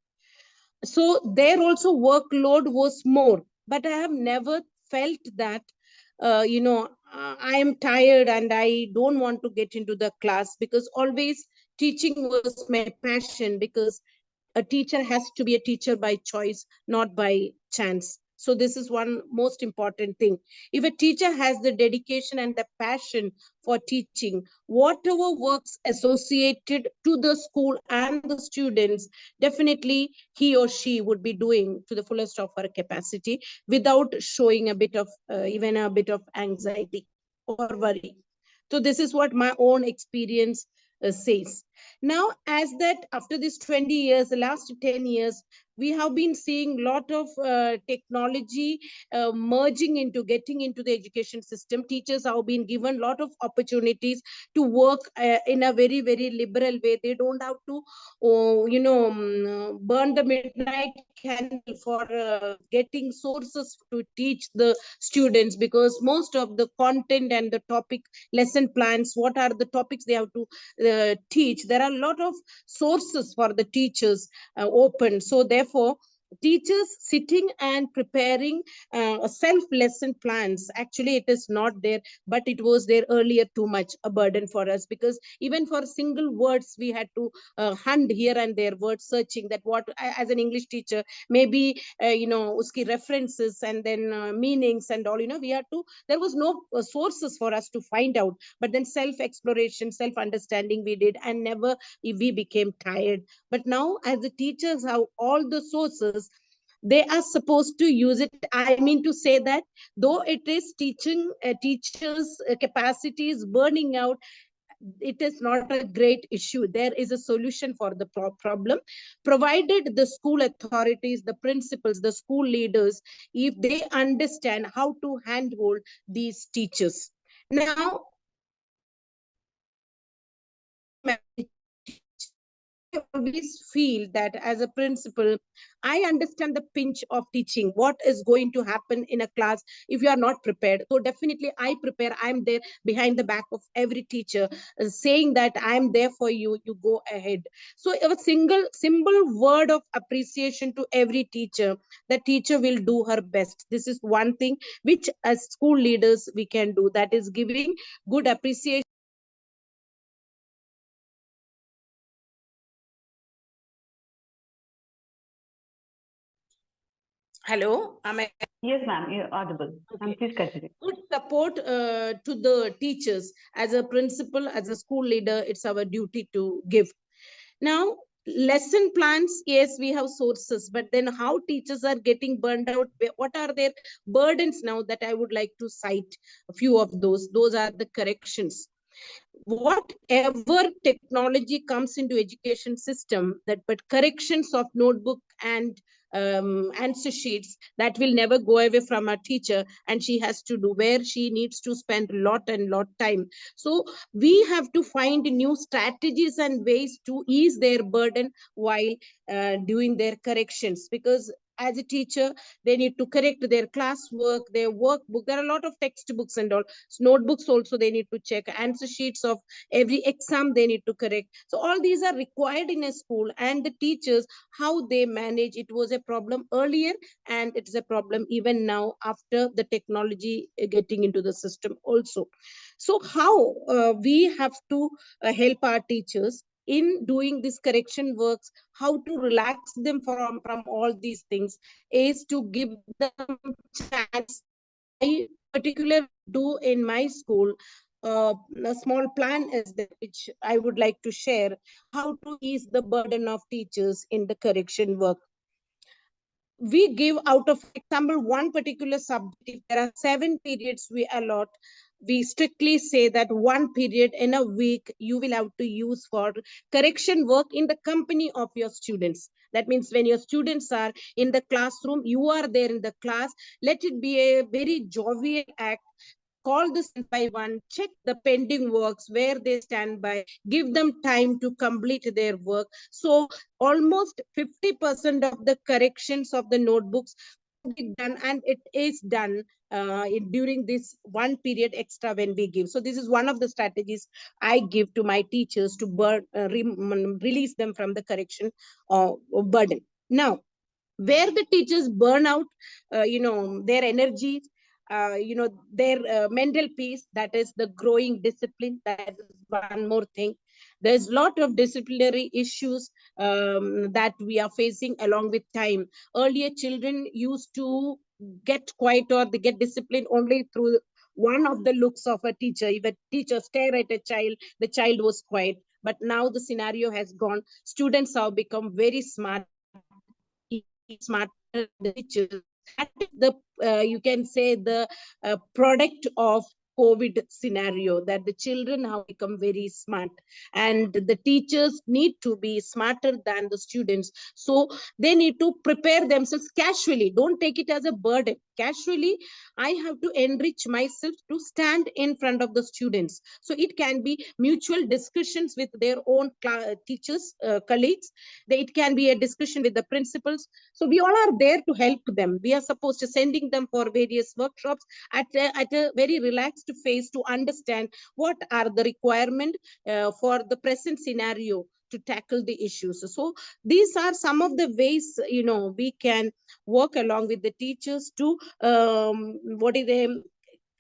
So their also workload was more, but I have never felt that, I am tired and I don't want to get into the class, because always teaching was my passion, because a teacher has to be a teacher by choice, not by chance. So this is one most important thing. If a teacher has the dedication and the passion for teaching, whatever works associated to the school and the students, definitely he or she would be doing to the fullest of her capacity without showing a bit of, even a bit of anxiety or worry. So this is what my own experience says. Now, as that after this 20 years, the last 10 years, we have been seeing lot of technology merging into getting into the education system. Teachers have been given lot of opportunities to work in a very, very liberal way. They don't have to burn the midnight candle for getting sources to teach the students, because most of the content and the topic lesson plans, what are the topics they have to teach, there are a lot of sources for the teachers open. So therefore, teachers sitting and preparing self lesson plans, actually it is not there, but it was there earlier too much a burden for us, because even for single words we had to hunt here and there, word searching, that what as an English teacher, maybe uski references and then meanings and all, we had to, there was no sources for us to find out, but then self exploration, self understanding we did, and never we became tired. But now as the teachers have all the sources, they are supposed to use it. I mean to say that though it is teaching teachers capacity is burning out, it is not a great issue. There is a solution for the problem, provided the school authorities, the principals, the school leaders, if they understand how to handhold these teachers. Now, I always feel that as a principal, I understand the pinch of teaching, what is going to happen in a class if you are not prepared. So definitely I prepare. I'm there behind the back of every teacher, saying that I'm there for you, you go ahead. So a simple word of appreciation to every teacher, the teacher will do her best. This is one thing which as school leaders we can do, that is giving good appreciation. Hello, am I? Yes, ma'am, you're audible. Okay. Please continue. Good support to the teachers. As a principal, as a school leader, it's our duty to give. Now, lesson plans, yes, we have sources, but then how teachers are getting burned out, what are their burdens now, that I would like to cite a few of those. Those are the corrections. Whatever technology comes into education system, that but corrections of notebook and answer sheets, that will never go away from a teacher, and she has to do, where she needs to spend lot time. So we have to find new strategies and ways to ease their burden while doing their corrections, because as a teacher, they need to correct their classwork, their workbook. There are a lot of textbooks and all. Notebooks also they need to check. Answer sheets of every exam they need to correct. So all these are required in a school, and the teachers, how they manage, it was a problem earlier, and it's a problem even now after the technology getting into the system also. So how we have to help our teachers in doing this correction works, how to relax them from all these things, is to give them chance. I particularly do in my school. A small plan is there, which I would like to share, how to ease the burden of teachers in the correction work. We give, out of example, one particular subject, if there are 7 periods we allot, we strictly say that 1 period in a week you will have to use for correction work in the company of your students. That means when your students are in the classroom, you are there in the class, let it be a very jovial act. Call this by one, check the pending works, where they stand by, give them time to complete their work. So almost 50% of the corrections of the notebooks be done, and it is done during this 1 period extra when we give. So this is one of the strategies I give to my teachers to release them from the correction burden. Now, where the teachers burn out their energy, their mental peace, that is the growing discipline. That is one more thing. There's a lot of disciplinary issues that we are facing along with time. Earlier children used to get quiet, or they get disciplined only through one of the looks of a teacher. If a teacher stare at a child, the child was quiet. But now the scenario has gone. Students have become very smart, smarter than the teachers. That is the you can say the product of COVID scenario, that the children have become very smart and the teachers need to be smarter than the students. So they need to prepare themselves casually. Don't take it as a burden. Casually, I have to enrich myself to stand in front of the students. So it can be mutual discussions with their own teachers, colleagues. It can be a discussion with the principals. So we all are there to help them. We are supposed to sending them for various workshops at a very relaxed phase to understand what are the requirement for the present scenario to tackle the issues. So these are some of the ways, we can work along with the teachers to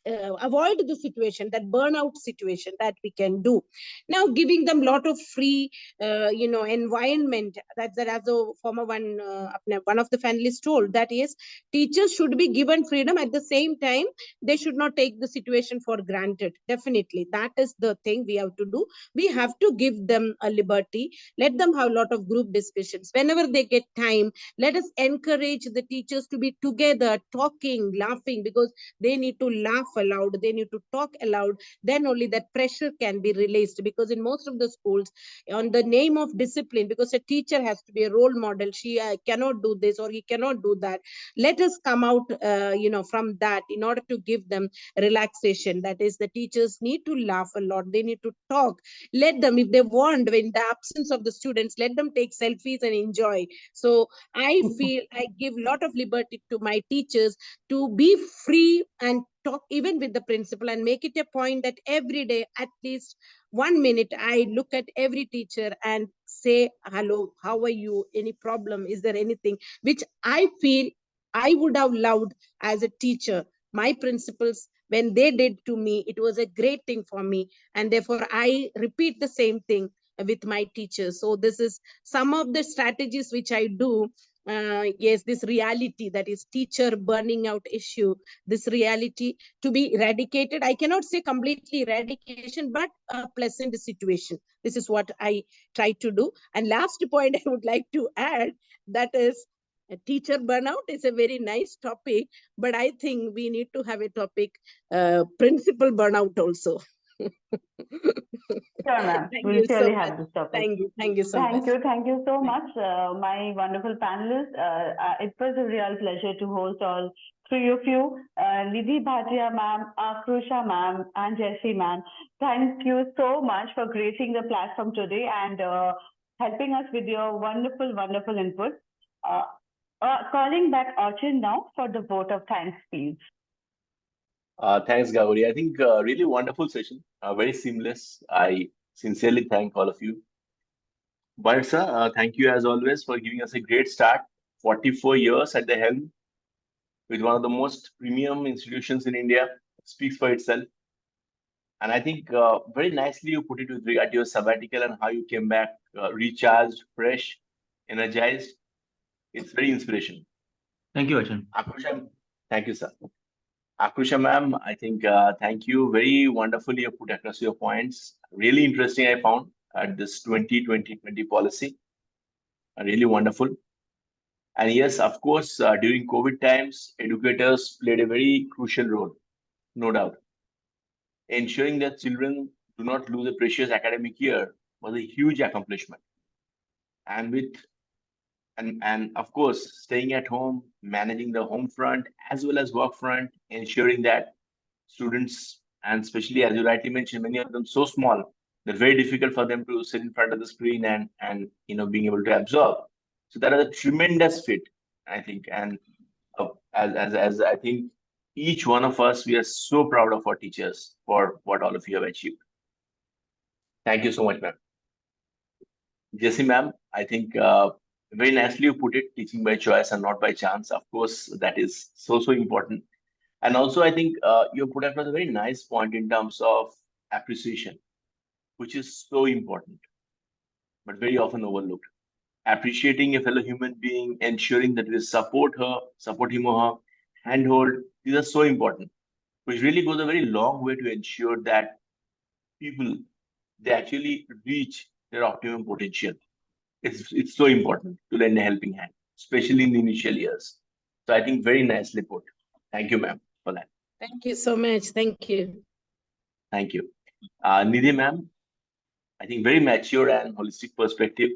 avoid the situation, that burnout situation, that we can do. Now giving them lot of free environment, that as a former one of the finalists told, that is, teachers should be given freedom. At the same time, they should not take the situation for granted. Definitely, that is the thing we have to do. We have to give them a liberty. Let them have a lot of group discussions whenever they get time. Let us encourage the teachers to be together, talking, laughing, because they need to laugh aloud, they need to talk aloud. Then only that pressure can be released. Because in most of the schools, on the name of discipline, because a teacher has to be a role model, she cannot do this or he cannot do that. Let us come out from that in order to give them relaxation. That is, the teachers need to laugh a lot, they need to talk. Let them, if they want, in the absence of the students, let them take selfies and enjoy. So I feel I give a lot of liberty to my teachers to be free and talk even with the principal, and make it a point that every day, at least 1 minute, I look at every teacher and say, hello, how are you? Any problem? Is there anything? Which I feel I would have loved as a teacher. My principals, when they did to me, it was a great thing for me. And therefore, I repeat the same thing with my teachers. So this is some of the strategies which I do. Yes, this reality, that is teacher burning out issue, this reality to be eradicated. I cannot say completely eradication, but a pleasant situation. This is what I try to do. And last point I would like to add, that is, teacher burnout is a very nice topic, but I think we need to have a topic, principal burnout also. Sure, ma'am. Thank We'll you so surely much. have this topic. Thank you so much. Thank you so much, my wonderful panelists. It was a real pleasure to host all three of you, Nidhi, Bhatia ma'am, Aakrusha ma'am, and Jessy ma'am. Thank you so much for gracing the platform today and helping us with your wonderful, wonderful input. Calling back Achin now for the vote of thanks, please. Thanks, Gauri. I think really wonderful session, very seamless. I sincerely thank all of you. Burrett sir, thank you as always for giving us a great start. 44 years at the helm with one of the most premium institutions in India. Speaks for itself. And I think very nicely you put it with regard to your sabbatical and how you came back recharged, fresh, energized. It's very inspirational. Thank you, Achin. Aakrusha, thank you, sir. Aakrusha ma'am, I think thank you. Very wonderfully you put across your points. Really interesting I found at this 2020 policy. Really wonderful. And yes, of course, during COVID times, educators played a very crucial role, no doubt. Ensuring that children do not lose a precious academic year was a huge accomplishment. And with and of course, staying at home, managing the home front as well as work front, ensuring that students, and especially as you rightly mentioned, many of them so small, they're very difficult for them to sit in front of the screen and being able to absorb. So that is a tremendous fit, I think. And as I think each one of us, we are so proud of our teachers for what all of you have achieved. Thank you so much, ma'am. Jessy ma'am, I think very nicely you put it, teaching by choice and not by chance. Of course, that is so important. And also, I think you put across a very nice point in terms of appreciation, which is so important, but very often overlooked. Appreciating a fellow human being, ensuring that we support him or her, handhold, these are so important, which really goes a very long way to ensure that people, they actually reach their optimum potential. It's so important to lend a helping hand, especially in the initial years. So I think very nicely put. Thank you, ma'am, for that. Thank you so much. Thank you. Thank you. Nidhi ma'am, I think very mature and holistic perspective.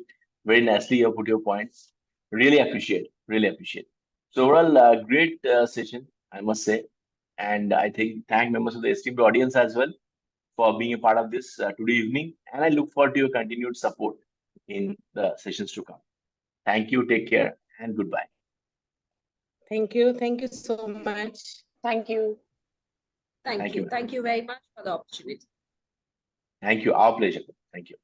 Very nicely you put your points. Really appreciate. Really appreciate. So overall, great session, I must say. And I think thank members of the esteemed audience as well for being a part of this today evening. And I look forward to your continued support in the sessions to come. Thank you. Take care and goodbye. Thank you. Thank you so much. Thank you. Thank Thank you. you. Thank you very much for the opportunity. Thank you. Our pleasure. Thank you.